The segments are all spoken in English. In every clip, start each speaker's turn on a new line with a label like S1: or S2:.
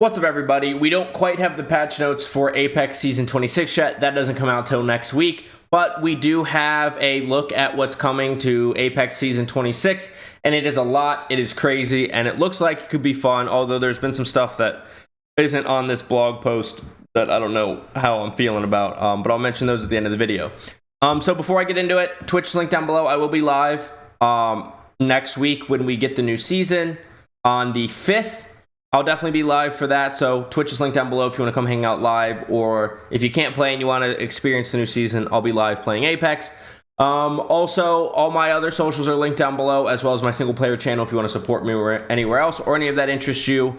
S1: What's up, everybody? We don't quite have the patch notes for Apex Season 26 yet. That doesn't come out till next week, but we do have a look at what's coming to Apex Season 26, and it is a lot, it is crazy, and it looks like it could be fun, although there's been some stuff that isn't on this blog post that I don't know how I'm feeling about, but I'll mention those at the end of the video. So before I get into it, Twitch's link down below. I will be live next week when we get the new season on the 5th. I'll definitely be live for that, so Twitch is linked down below if you want to come hang out live, or if you can't play and you want to experience the new season, I'll be live playing Apex. Also, all my other socials are linked down below, as well as my single player channel if you want to support me anywhere else, or any of that interests you.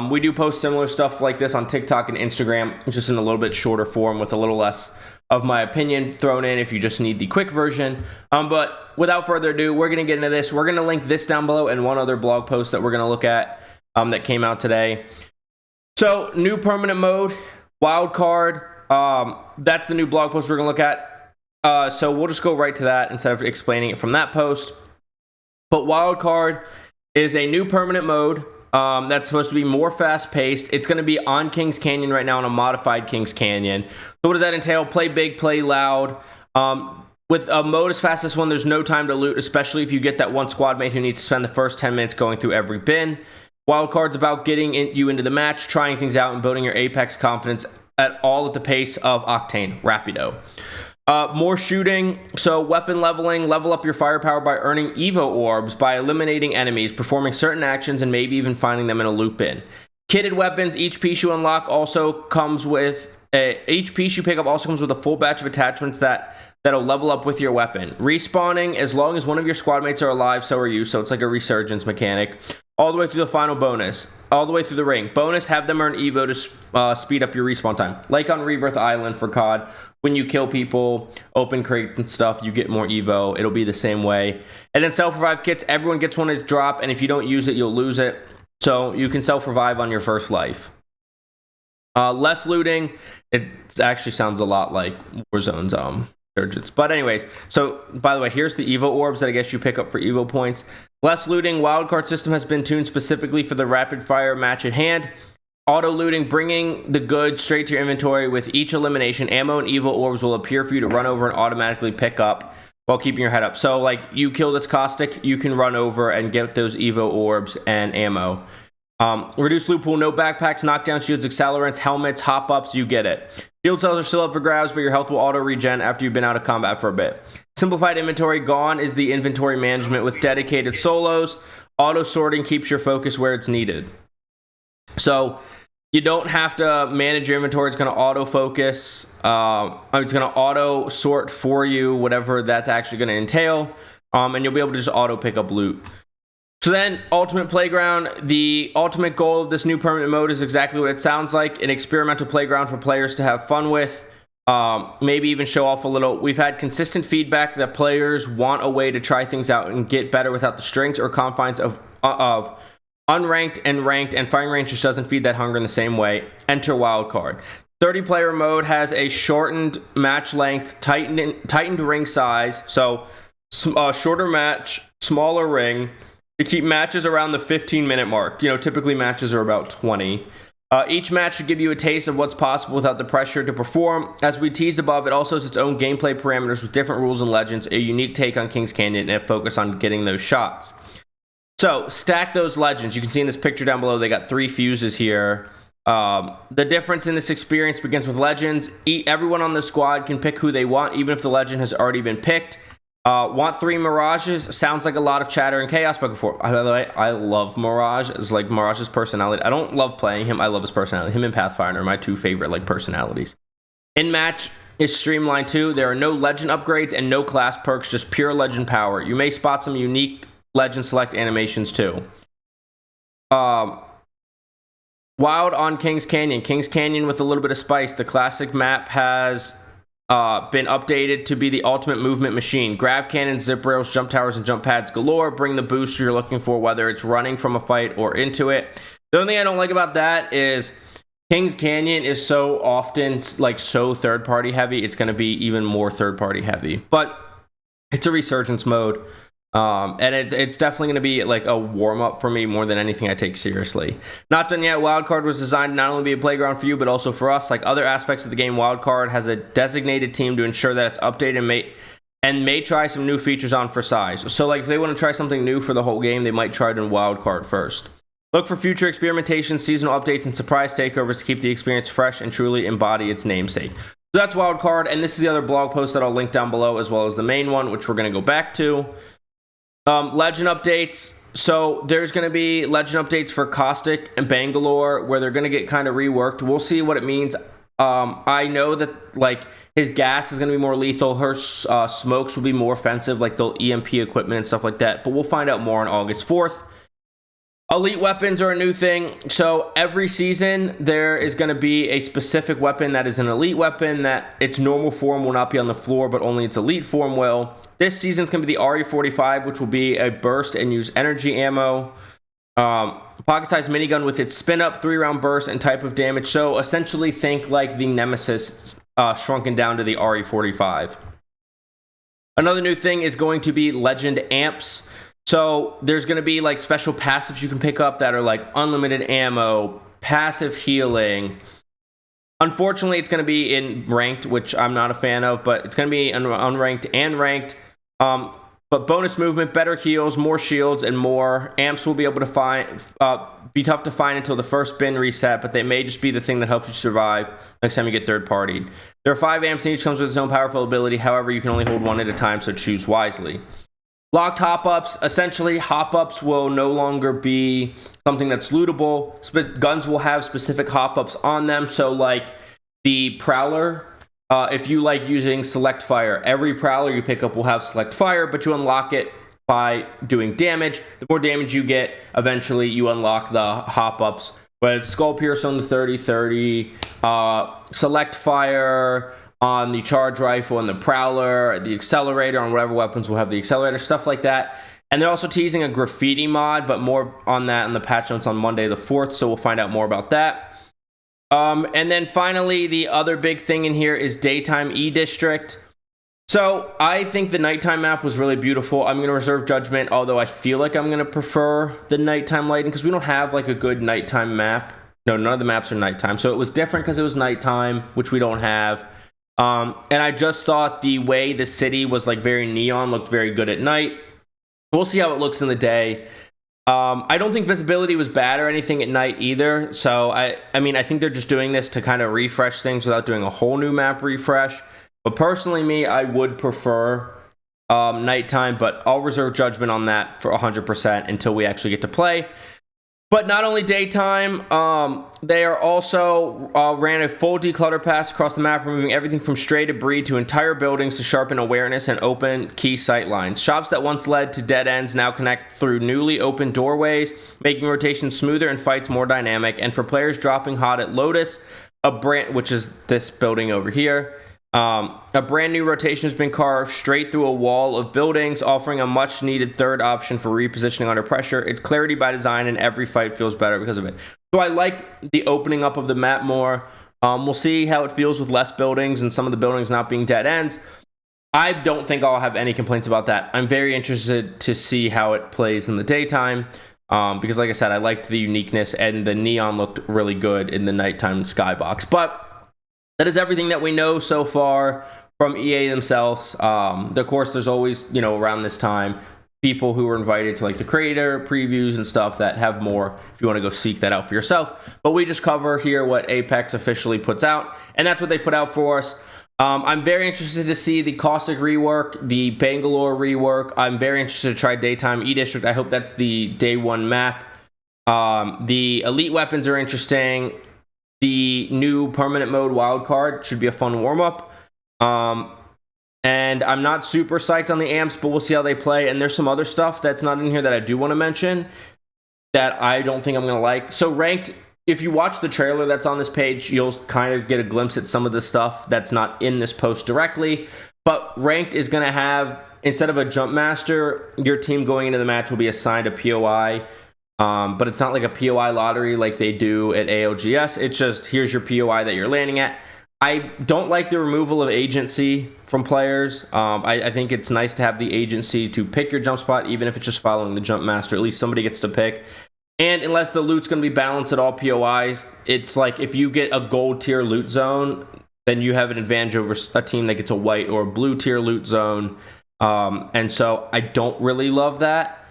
S1: We do post similar stuff like this on TikTok and Instagram, just in a little bit shorter form with a little less of my opinion thrown in if you just need the quick version. But without further ado, we're going to get into this. We're going to link this down below and one other blog post that we're going to look at that came out today. So, new permanent mode, wild card. That's the new blog post we're going to look at. So we'll just go right to that instead of explaining it from that post. But wild card is a new permanent mode that's supposed to be more fast-paced. It's going to be on Kings Canyon right now, on a modified Kings Canyon. So what does that entail? Play big, play loud. With a mode as fast as this one, there's no time to loot, especially if you get that one squad mate who needs to spend the first 10 minutes going through every bin. Wildcard's about getting you into the match, trying things out, and building your Apex confidence at the pace of Octane, Rapido. More shooting, so weapon leveling, level up your firepower by earning Evo orbs, by eliminating enemies, performing certain actions, and maybe even finding them in a loot bin. Kitted weapons, each piece you unlock also comes with each piece you pick up also comes with a full batch of attachments that'll level up with your weapon. Respawning, as long as one of your squad mates are alive, so are you, so it's like a resurgence mechanic. All the way through the final bonus, all the way through the ring. Bonus, have them earn Evo to speed up your respawn time. Like on Rebirth Island for COD, when you kill people, open crates and stuff, you get more Evo. It'll be the same way. And then self-revive kits, everyone gets one to drop, and if you don't use it, you'll lose it. So you can self-revive on your first life. Less looting, it actually sounds a lot like Warzone's Surgeons. But anyways, so by the way, here's the Evo orbs that I guess you pick up for Evo points. Less looting, wildcard system has been tuned specifically for the rapid fire match at hand. Auto looting, bringing the goods straight to your inventory. With each elimination, ammo and Evo orbs will appear for you to run over and automatically pick up while keeping your head up. So like you kill this caustic, you can run over and get those Evo orbs and ammo. Reduce loot pool, no backpacks, knockdown shields, accelerants, helmets, hop ups, you get it. Shield cells are still up for grabs, but your health will auto regen after you've been out of combat for a bit. Simplified inventory, gone is the inventory management with dedicated solos. Auto sorting keeps your focus where it's needed. So you don't have to manage your inventory. It's going to auto focus. It's going to auto sort for you, whatever that's actually going to entail. And you'll be able to just auto pick up loot. So then, Ultimate Playground, the ultimate goal of this new permanent mode is exactly what it sounds like, an experimental playground for players to have fun with, maybe even show off a little. We've had consistent feedback that players want a way to try things out and get better without the strings or confines of unranked and ranked, and firing range just doesn't feed that hunger in the same way. Enter Wildcard. 30-player mode has a shortened match length, tightened ring size, so shorter match, smaller ring. To keep matches around the 15-minute mark. You know, typically matches are about 20. Each match should give you a taste of what's possible without the pressure to perform. As we teased above, it also has its own gameplay parameters with different rules and legends, a unique take on Kings Canyon, and a focus on getting those shots. So, stack those legends. You can see in this picture down below, they got 3 fuses here. The difference in this experience begins with legends. Everyone on the squad can pick who they want, even if the legend has already been picked. Want 3 Mirages? Sounds like a lot of chatter and chaos, but before, by the way, I love Mirage. It's like Mirage's personality. I don't love playing him. I love his personality. Him and Pathfinder are my 2 favorite personalities. In-match is streamlined too. There are no legend upgrades and no class perks, just pure legend power. You may spot some unique legend select animations too. Wild on Kings Canyon. Kings Canyon with a little bit of spice. The classic map has been updated to be the ultimate movement machine. Grav cannons, zip rails, jump towers, and jump pads galore. Bring the boost you're looking for, whether it's running from a fight or into it. The only thing I don't like about that is Kings Canyon is so often so third-party heavy. It's going to be even more third-party heavy. But it's a resurgence mode. And it's definitely going to be like a warm-up for me more than anything I take seriously. Not done yet. Wildcard was designed to not only be a playground for you, but also for us. Like other aspects of the game, Wildcard has a designated team to ensure that it's updated and may try some new features on for size. So like if they want to try something new for the whole game, they might try it in Wildcard first. Look for future experimentation, seasonal updates, and surprise takeovers to keep the experience fresh and truly embody its namesake. So that's Wildcard, and this is the other blog post that I'll link down below, as well as the main one, which we're going to go back to. Legend updates. So there's going to be legend updates for Caustic and Bangalore, where they're going to get kind of reworked. We'll see what it means. I know that like his gas is going to be more lethal. Her smokes will be more offensive, like the EMP equipment and stuff like that. But we'll find out more on August 4th. Elite weapons are a new thing. So every season there is going to be a specific weapon that is an elite weapon that its normal form will not be on the floor, but only its elite form will. This season's going to be the RE45, which will be a burst and use energy ammo. Pocket-sized minigun with its spin-up, 3-round burst, and type of damage. So essentially think like the Nemesis shrunken down to the RE45. Another new thing is going to be Legend Amps. So there's going to be like special passives you can pick up that are like unlimited ammo, passive healing. Unfortunately, it's going to be in ranked, which I'm not a fan of, but it's going to be unranked and ranked. But bonus movement, better heals, more shields, and more amps will be able to be tough to find until the first bin reset, but they may just be the thing that helps you survive next time you get third-partied. There are 5 amps, and each comes with its own powerful ability. However, you can only hold one at a time, so choose wisely. Locked hop-ups. Essentially, hop-ups will no longer be something that's lootable. Guns will have specific hop-ups on them, so like the Prowler, if you like using select fire, every Prowler you pick up will have select fire, but you unlock it by doing damage. The more damage you get, eventually you unlock the hop-ups. But Skull Pierce on the 30-30, select fire on the charge rifle and the Prowler, the accelerator on whatever weapons will have the accelerator, stuff like that. And they're also teasing a graffiti mod, but more on that in the patch notes on Monday the 4th, so we'll find out more about that. And then finally, the other big thing in here is Daytime E-District. So I think the nighttime map was really beautiful. I'm going to reserve judgment, although I feel like I'm going to prefer the nighttime lighting because we don't have like a good nighttime map. No, none of the maps are nighttime. So it was different because it was nighttime, which we don't have. And I just thought the way the city was like very neon looked very good at night. We'll see how it looks in the day. I don't think visibility was bad or anything at night either. So I mean, I think they're just doing this to kind of refresh things without doing a whole new map refresh. But personally, I would prefer nighttime, but I'll reserve judgment on that for 100% until we actually get to play. But not only daytime, they are also ran a full declutter pass across the map, removing everything from stray debris to entire buildings to sharpen awareness and open key sight lines. Shops that once led to dead ends now connect through newly opened doorways, making rotation smoother and fights more dynamic. And for players dropping hot at Lotus, which is this building over here, a brand new rotation has been carved straight through a wall of buildings, offering a much needed third option for repositioning under pressure. It's clarity by design, and every fight feels better because of it. So I like the opening up of the map more. We'll see how it feels with less buildings and some of the buildings not being dead ends. I don't think I'll have any complaints about that. I'm very interested to see how it plays in the daytime. Because like I said, I liked the uniqueness and the neon looked really good in the nighttime skybox. But that is everything that we know so far from EA themselves. Of course, there's always, around this time, people who are invited to like the creator previews and stuff that have more if you want to go seek that out for yourself. But we just cover here what Apex officially puts out, and that's what they put out for us. I'm very interested to see the Caustic rework, the Bangalore rework. I'm very interested to try Daytime E-District. I hope that's the day one map. The elite weapons are interesting. The new permanent mode wildcard should be a fun warm-up. And I'm not super psyched on the amps, but we'll see how they play. And there's some other stuff that's not in here that I do want to mention that I don't think I'm going to like. So ranked, if you watch the trailer that's on this page, you'll kind of get a glimpse at some of the stuff that's not in this post directly. But ranked is going to have, instead of a jump master, your team going into the match will be assigned a POI. But it's not like a POI lottery like they do at ALGS. It's just, here's your POI that you're landing at. I don't like the removal of agency from players. I think it's nice to have the agency to pick your jump spot, even if it's just following the jump master. At least somebody gets to pick. And unless the loot's going to be balanced at all POIs, it's like if you get a gold tier loot zone, then you have an advantage over a team that gets a white or a blue tier loot zone. And so I don't really love that.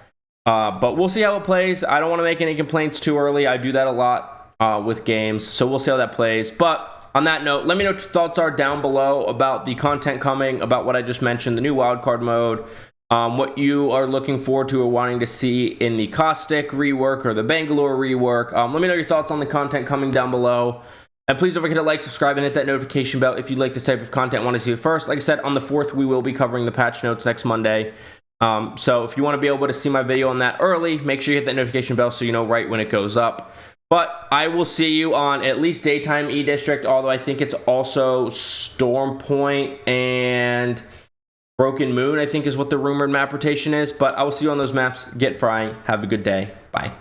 S1: But we'll see how it plays. I don't want to make any complaints too early. I do that a lot with games. So we'll see how that plays. But on that note, let me know what your thoughts are down below about the content coming, about what I just mentioned, the new wildcard mode, what you are looking forward to or wanting to see in the Caustic rework or the Bangalore rework. Let me know your thoughts on the content coming down below. And please don't forget to like, subscribe, and hit that notification bell if you like this type of content, want to see it first. Like I said, on the 4th, we will be covering the patch notes next Monday. So if you want to be able to see my video on that early, make sure you hit that notification bell so you know right when it goes up. But I will see you on at least daytime E-District, although I think it's also Storm Point and Broken Moon, I think is what the rumored map rotation is. But I will see you on those maps. Get frying. Have a good day. Bye.